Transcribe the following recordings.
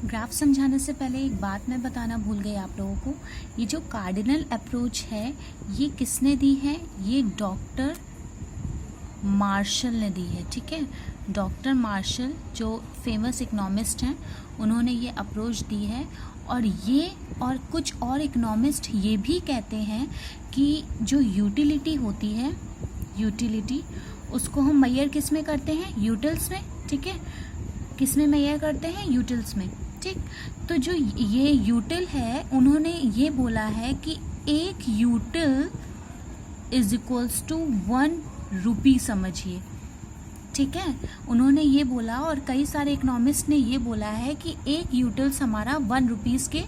Graph समझाने से पहले एक बात मैं बताना भूल गई आप लोगों को। ये जो कार्डिनल अप्रोच है ये किसने दी है? ये डॉक्टर मार्शल ने दी है। ठीक है, डॉक्टर मार्शल जो फेमस इकोनॉमिस्ट हैं उन्होंने ये अप्रोच दी है। और ये और कुछ और इकोनॉमिस्ट ये भी कहते हैं कि जो यूटिलिटी होती है, यूटिलिटी उसको हम मेजर किस में करते हैं? यूटिल्स में। ठीक है, किस में मेजर करते हैं? यूटिल्स में। ठीक, तो जो ये यूटिल है उन्होंने ये बोला है कि एक यूटिल इज इक्वल्स टू 1 रुपी समझिए। ठीक है, उन्होंने ये बोला और कई सारे इकोनॉमिस्ट ने ये बोला है कि एक यूटिल्स हमारा 1 रुपीज़ के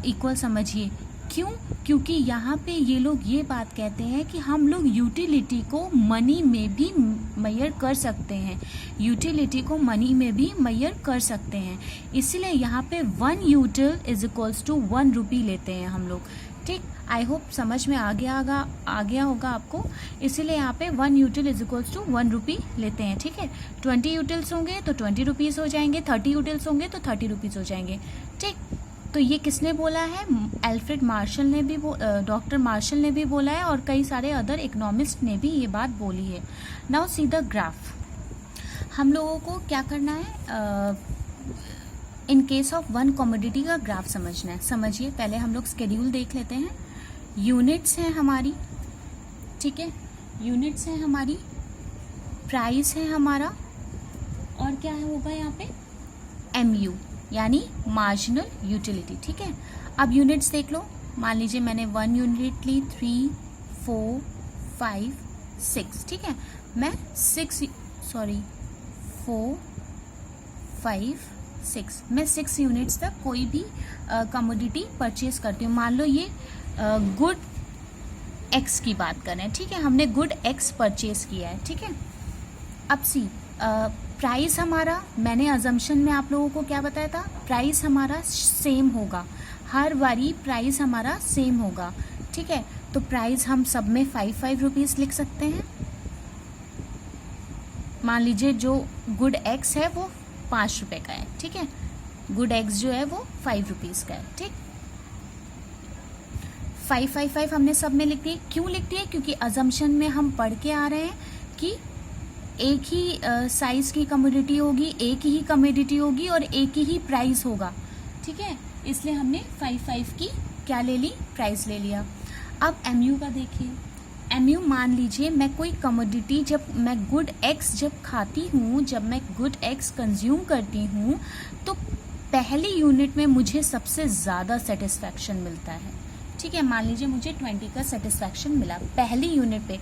इक्वल समझिए। क्यों? क्योंकि यहाँ पे ये लोग ये बात कहते हैं कि हम लोग यूटिलिटी को मनी में भी मेजर कर सकते हैं, यूटिलिटी को मनी में भी मेजर कर सकते हैं। इसीलिए यहाँ पे 1 यूटिल इज इक्वल्स टू 1 रुपी लेते हैं हम लोग। ठीक, आई होप समझ में आ गया होगा आपको। इसीलिए यहाँ पे 1 यूटिल इज इक्वल्स टू 1 रुपी लेते हैं। ठीक है, 20 यूटिल्स होंगे तो 20 रुपीज़ हो जाएंगे, 30 यूटिल्स होंगे तो 30 रुपीज़ हो जाएंगे। ठीक, तो ये किसने बोला है? अल्फ्रेड मार्शल ने भी डॉक्टर मार्शल ने भी बोला है और कई सारे अदर इकोनॉमिस्ट ने भी ये बात बोली है। Now see the graph. हम लोगों को क्या करना है? In case of one commodity का ग्राफ समझना है। समझिए, पहले हम लोग स्केड्यूल देख लेते हैं। यूनिट्स हैं हमारी, ठीक है, यूनिट्स हैं हमारी, प्राइस है हमारा, और क्या होगा यहाँ पे? MU यानी मार्जिनल यूटिलिटी। ठीक है, अब यूनिट्स देख लो। मान लीजिए मैंने 1 यूनिट ली, 3, 4, 5, 6। ठीक है, मैं 4, 5, 6 मैं 6 यूनिट्स तक कोई भी कमोडिटी परचेज करती हूँ। मान लो ये गुड X की बात कर रहे हैं। ठीक है, हमने गुड X परचेज किया है। ठीक है, अब सी प्राइस हमारा, मैंने अजम्पशन में आप लोगों को क्या बताया था? प्राइस हमारा सेम होगा, हर बारी प्राइस हमारा सेम होगा। ठीक है, तो प्राइस हम सब में 5 रुपीज़ लिख सकते हैं। मान लीजिए जो गुड X है वो 5 रुपए का है। ठीक है, गुड X जो है वो 5 रुपीज़ का है। ठीक, 5 हमने सब में लिख दिए। क्यों लिख दिए? क्योंकि अजम्पशन में हम पढ़ के आ रहे हैं कि एक ही साइज की कमोडिटी होगी, एक ही कमोडिटी होगी और एक ही प्राइस होगा। ठीक है, इसलिए हमने 5 की क्या ले ली? प्राइस ले लिया। अब MU का देखिए। MU मान लीजिए मैं कोई कमोडिटी, जब मैं गुड X जब खाती हूँ, जब मैं गुड X कंज्यूम करती हूँ, तो पहली यूनिट में मुझे सबसे ज़्यादा सेटिस्फैक्शन मिलता है। ठीक है, मान लीजिए मुझे 20 का सेटिस्फैक्शन मिला पहली यूनिट पे।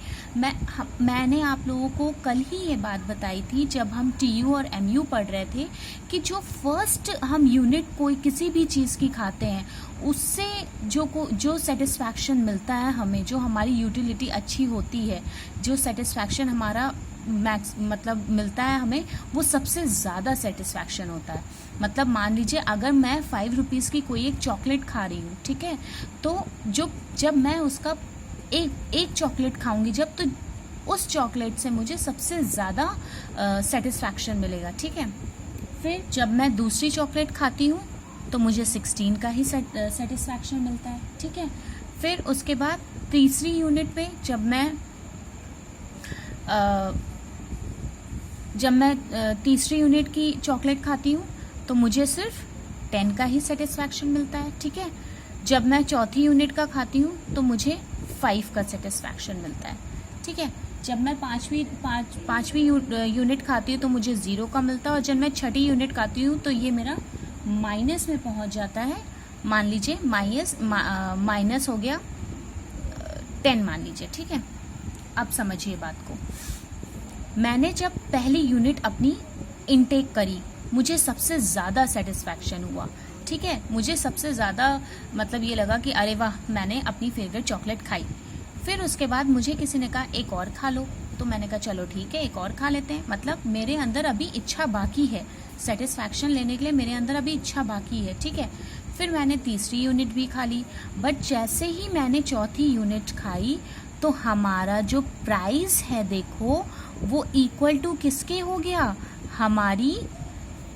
मैंने आप लोगों को कल ही ये बात बताई थी जब हम TU और MU पढ़ रहे थे कि जो फर्स्ट हम यूनिट कोई किसी भी चीज़ की खाते हैं उससे जो सेटिस्फैक्शन मिलता है हमें, जो हमारी यूटिलिटी अच्छी होती है, जो सेटिस्फैक्शन हमारा मतलब मिलता है हमें, वो सबसे ज़्यादा सेटिस्फैक्शन होता है। मतलब मान लीजिए अगर मैं 5 रुपीज़ की कोई एक चॉकलेट खा रही हूँ, ठीक है, तो जब मैं उसका एक चॉकलेट खाऊंगी जब, तो उस चॉकलेट से मुझे सबसे ज़्यादा सेटिस्फैक्शन मिलेगा। ठीक है, फिर जब मैं दूसरी चॉकलेट खाती हूँ तो मुझे 16 का ही सेटिस्फैक्शन मिलता है। ठीक है, फिर उसके बाद तीसरी यूनिट पे जब मैं तीसरी यूनिट की चॉकलेट खाती हूँ तो मुझे सिर्फ 10 का ही सेटिस्फैक्शन मिलता है। ठीक है, जब मैं चौथी यूनिट का खाती हूँ तो मुझे 5 का सेटिस्फैक्शन मिलता है। ठीक है, जब मैं पाँचवीं यूनिट खाती हूँ तो मुझे 0 का मिलता है, और जब मैं छठी यूनिट खाती हूँ तो ये मेरा माइनस में पहुँच जाता है। मान लीजिए माइनस हो गया 10 मान लीजिए। ठीक है, अब समझिए बात को। मैंने जब पहली यूनिट अपनी इनटेक करी, मुझे सबसे ज़्यादा सेटिस्फैक्शन हुआ। ठीक है, मुझे सबसे ज़्यादा मतलब ये लगा कि अरे वाह, मैंने अपनी फेवरेट चॉकलेट खाई। फिर उसके बाद मुझे किसी ने कहा एक और खा लो, तो मैंने कहा चलो ठीक है एक और खा लेते हैं। मतलब मेरे अंदर अभी इच्छा बाकी है, सेटिस्फैक्शन लेने के लिए मेरे अंदर अभी इच्छा बाकी है। ठीक है, फिर मैंने तीसरी यूनिट भी खा ली, बट जैसे ही मैंने चौथी यूनिट खाई तो हमारा जो प्राइस है देखो वो इक्वल टू किसके हो गया? हमारी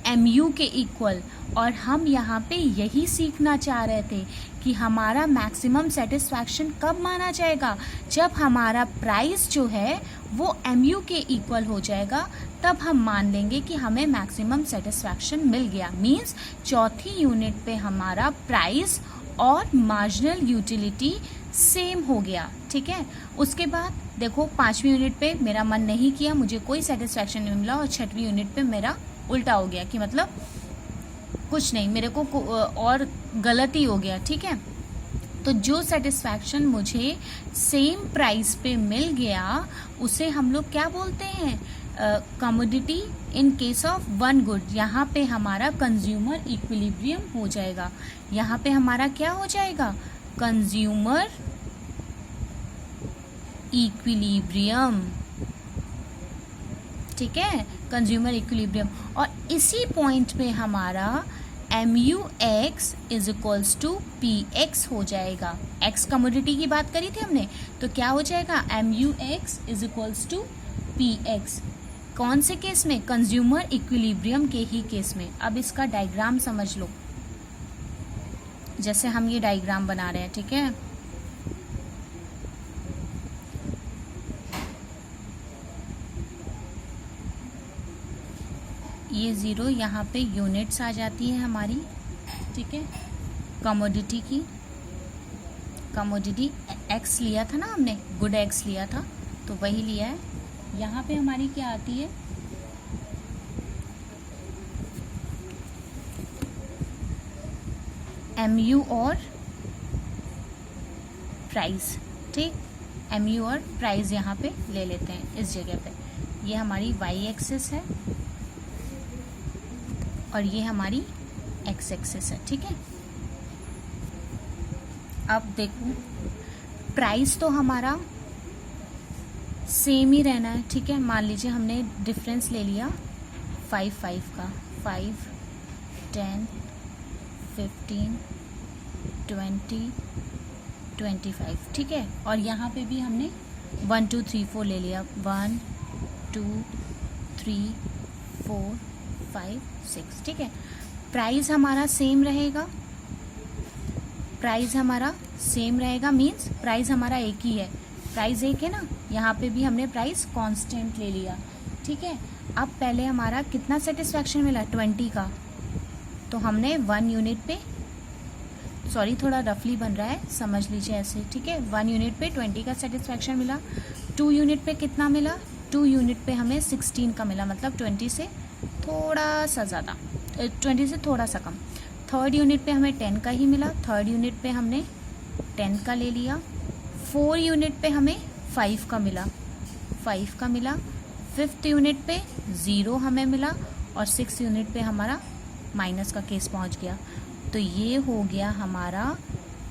MU के इक्वल। और हम यहाँ पे यही सीखना चाह रहे थे कि हमारा मैक्सिमम सेटिस्फैक्शन कब माना जाएगा, जब हमारा प्राइस जो है वो MU के इक्वल हो जाएगा, तब हम मान लेंगे कि हमें मैक्सिमम सेटिस्फैक्शन मिल गया। मीन्स चौथी यूनिट पे हमारा प्राइस और मार्जिनल यूटिलिटी सेम हो गया। ठीक है, उसके बाद देखो 5वीं यूनिट पे मेरा मन नहीं किया, मुझे कोई सेटिस्फैक्शन नहीं मिला, और 6वीं यूनिट पे मेरा उल्टा हो गया कि मतलब कुछ नहीं, मेरे को और गलत ही हो गया। ठीक है, तो जो सेटिस्फैक्शन मुझे सेम प्राइस पे मिल गया उसे हम लोग क्या बोलते हैं, commodity in case of one good. यहाँ पे हमारा कंज्यूमर इक्विलिब्रियम हो जाएगा। यहाँ पे हमारा क्या हो जाएगा, कंज्यूमर इक्विलिब्रियम। ठीक है, कंज्यूमर इक्विलिब्रियम। और इसी पॉइंट पे हमारा MUX is equals to PX हो जाएगा। X कमोडिटी की बात करी थी हमने, तो क्या हो जाएगा, MUX is equals to PX। कौन से केस में, कंज्यूमर इक्विलिब्रियम के ही केस में। अब इसका डायग्राम समझ लो, जैसे हम ये डायग्राम बना रहे हैं। ठीक है, ये 0 यहाँ पे यूनिट्स आ जाती है हमारी। ठीक है, कमोडिटी की, कमोडिटी X लिया था ना हमने, गुड X लिया था, तो वही लिया है। यहाँ पे हमारी क्या आती है, MU और प्राइस। ठीक, MU और प्राइस यहाँ पे ले लेते हैं इस जगह पे। ये हमारी Y एक्सिस है और ये हमारी X एक्सिस है। ठीक है, अब देखो प्राइस तो हमारा सेम ही रहना है। ठीक है, मान लीजिए हमने डिफरेंस ले लिया 5 का, 5, 10, 15, 20, 25। ठीक है, और यहाँ पे भी हमने 1 2 3 4 ले लिया, 1 2 3 4 5 6। ठीक है, प्राइस हमारा सेम रहेगा, प्राइस हमारा सेम रहेगा, मीन्स प्राइस हमारा एक ही है, प्राइस एक है ना। यहाँ पे भी हमने प्राइस कांस्टेंट ले लिया। ठीक है, अब पहले हमारा कितना सेटिस्फैक्शन मिला, 20 का, तो हमने 1 यूनिट पे, सॉरी थोड़ा रफली बन रहा है, समझ लीजिए ऐसे। ठीक है, 1 यूनिट पे 20 का सेटिस्फैक्शन मिला। 2 यूनिट पे कितना मिला, 2 यूनिट पे हमें 16 का मिला, मतलब 20 से थोड़ा सा ज़्यादा, 20 से थोड़ा सा कम। 3rd यूनिट पे हमें 10 का ही मिला, 3rd यूनिट पे हमने 10 का ले लिया। 4 यूनिट पे हमें 5 का मिला, 5 का मिला। 5th यूनिट पे 0 हमें मिला, और 6th यूनिट पे हमारा माइनस का केस पहुंच गया। तो ये हो गया हमारा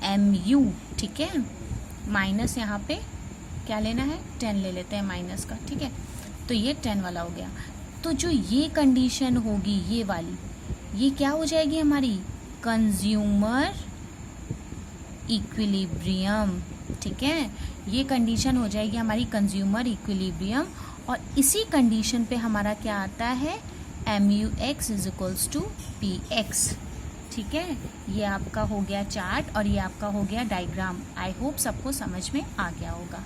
MU। ठीक है, माइनस यहाँ पे क्या लेना है, 10 ले लेते हैं माइनस का। ठीक है, तो ये 10 वाला हो गया। तो जो ये कंडीशन होगी, ये वाली, ये क्या हो जाएगी हमारी, कंज्यूमर इक्विलिब्रियम। ठीक है, ये कंडीशन हो जाएगी हमारी कंज्यूमर इक्विलिब्रियम। और इसी कंडीशन पे हमारा क्या आता है, MUX is equals to PX। ठीक है, ये आपका हो गया चार्ट और ये आपका हो गया डायग्राम। आई होप सबको समझ में आ गया होगा।